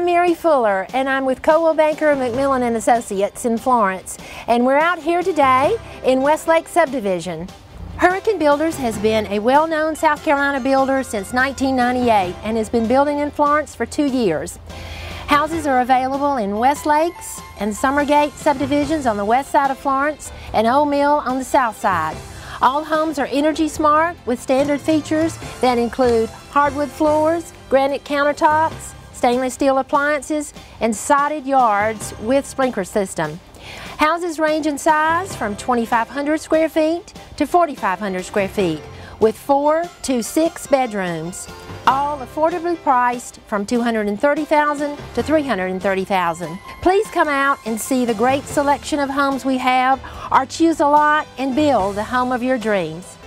Mary Fuller, and I'm with Coldwell Banker McMillan and Associates in Florence, and we're out here today in Westlake Subdivision. Hurricane Builders has been a well-known South Carolina builder since 1998 and has been building in Florence for 2 years. Houses are available in Westlakes and Summergate subdivisions on the west side of Florence and Old Mill on the south side. All homes are Energy Smart with standard features that include hardwood floors, granite countertops, stainless steel appliances, and sodded yards with sprinkler system. Houses range in size from 2,500 square feet to 4,500 square feet with 4 to 6 bedrooms, all affordably priced from $230,000 to $330,000. Please come out and see the great selection of homes we have, or choose a lot and build the home of your dreams.